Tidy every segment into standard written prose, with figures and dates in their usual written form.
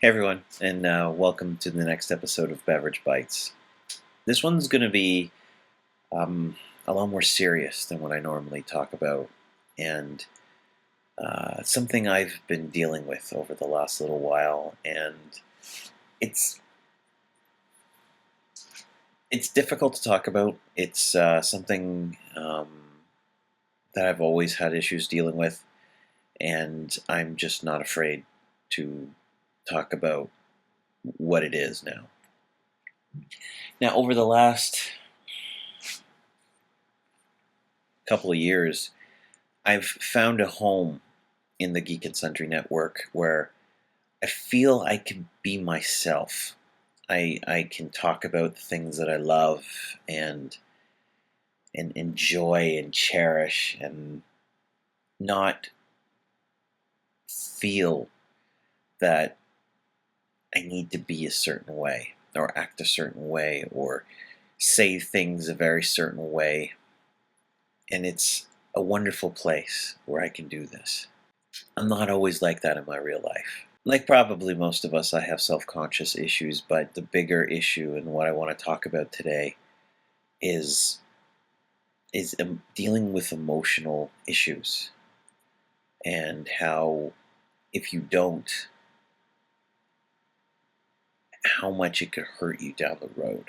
Hey everyone, and welcome to the next episode of Beveridge Bytes. This one's going to be a lot more serious than what I normally talk about, and something I've been dealing with over the last little while, and it's it's difficult to talk about. It's something that I've always had issues dealing with, and I'm just not afraid to talk about what it is now. Now, over the last couple of years, I've found a home in the Geek and Sundry network where I feel I can be myself. I can talk about the things that I love and enjoy and cherish and not feel that I need to be a certain way or act a certain way or say things a very certain way. And it's a wonderful place where I can do this. I'm not always like that in my real life. Like probably most of us, I have self-conscious issues, but the bigger issue and what I want to talk about today is dealing with emotional issues and how if you don't, how much it could hurt you down the road.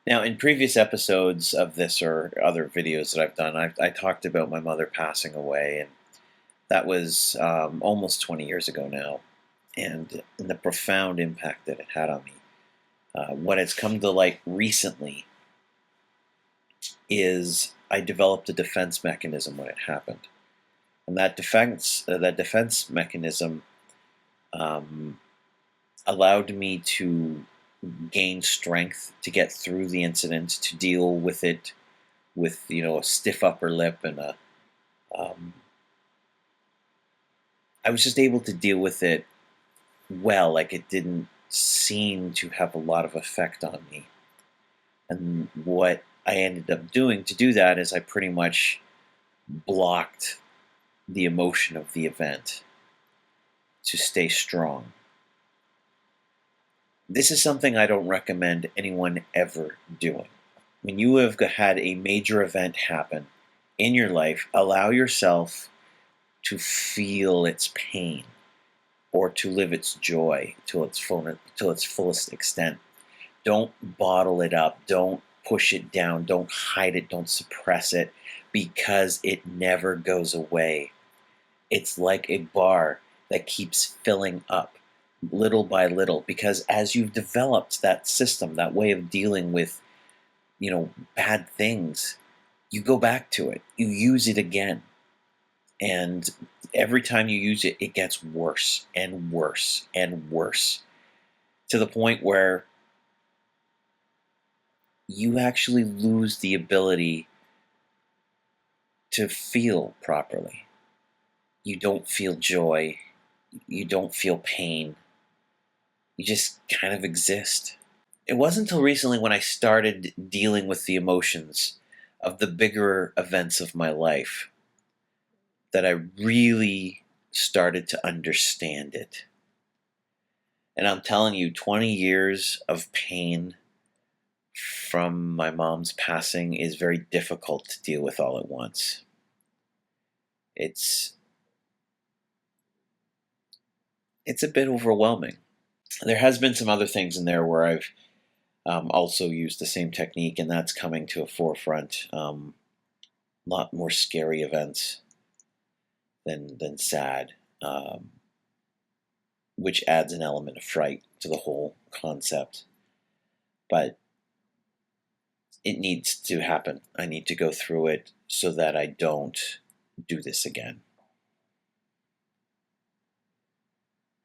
Now, in previous episodes of this or other videos that I've done, I talked about my mother passing away, and that was almost 20 years ago now, and the profound impact that it had on me. What has come to light recently is I developed a defense mechanism when it happened, and that defense mechanism allowed me to gain strength to get through the incident, to deal with it with a stiff upper lip and um, I was just able to deal with it well. Like it didn't seem to have a lot of effect on me. And what I ended up doing to do that is I pretty much blocked the emotion of the event to stay strong. This is something I don't recommend anyone ever doing. When you have had a major event happen in your life, allow yourself to feel its pain or to live its joy to its fullest extent. Don't bottle it up. Don't push it down. Don't hide it. Don't suppress it, because it never goes away. It's like a bar that keeps filling up little by little, because as you've developed that system, that way of dealing with, bad things, you go back to it. You use it again. And every time you use it, it gets worse and worse and worse, to the point where you actually lose the ability to feel properly. You don't feel joy. You don't feel pain. You just kind of exist. It wasn't until recently when I started dealing with the emotions of the bigger events of my life that I really started to understand it. And I'm telling you, 20 years of pain from my mom's passing is very difficult to deal with all at once. It's it's a bit overwhelming. There has been some other things in there where I've also used the same technique, and that's coming to a forefront. A lot more scary events than sad, which adds an element of fright to the whole concept. But it needs to happen. I need to go through it so that I don't do this again.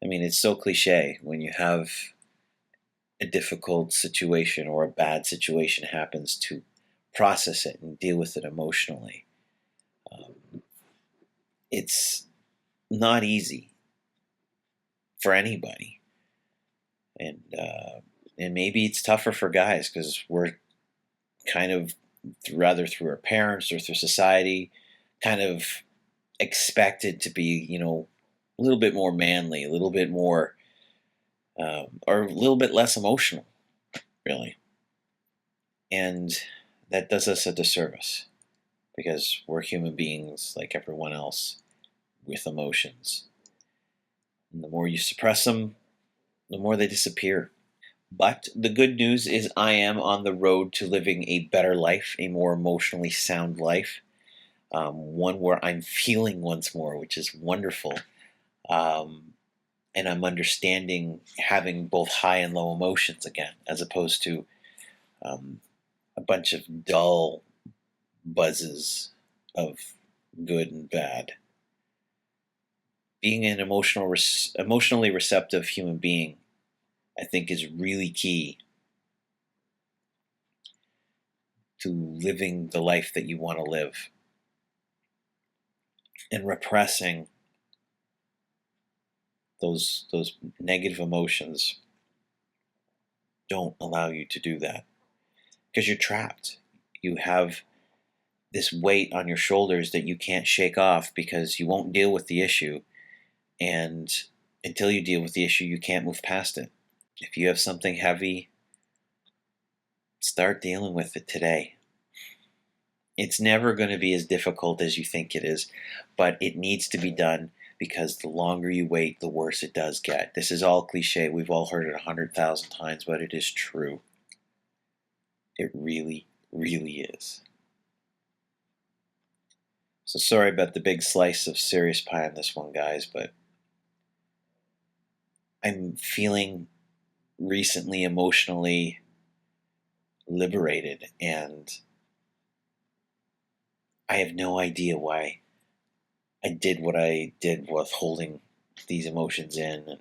I mean, it's so cliche when you have a difficult situation or a bad situation happens to process it and deal with it emotionally. Um, it's not easy for anybody, and maybe it's tougher for guys because we're kind of, rather through our parents or through society, kind of expected to be, a little bit more manly, a little bit more or a little bit less emotional, really. And that does us a disservice because we're human beings like everyone else with emotions. And the more you suppress them, the more they disappear. But the good news is I am on the road to living a better life, a more emotionally sound life, one where I'm feeling once more, which is wonderful. Um, and I'm understanding having both high and low emotions again, as opposed to um, a bunch of dull buzzes of good and bad. Being an emotionally receptive human being, I think, is really key to living the life that you want to live. And repressing those negative emotions don't allow you to do that because you're trapped. You have this weight on your shoulders that you can't shake off because you won't deal with the issue, and until you deal with the issue you can't move past it. If you have something heavy, start dealing with it today. It's never going to be as difficult as you think it is, but it needs to be done because the longer you wait, the worse it does get. This is all cliche. We've all heard it 100,000 times, but it is true. It really, really is. So sorry about the big slice of serious pie on this one, guys, but I'm feeling recently emotionally liberated, and I have no idea why I did what I did with holding these emotions in and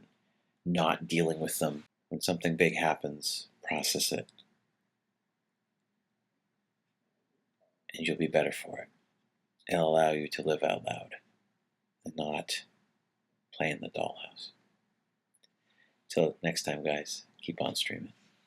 not dealing with them. When something big happens, process it, and you'll be better for it. It'll allow you to live out loud and not play in the dollhouse. Till next time, guys, keep on streaming.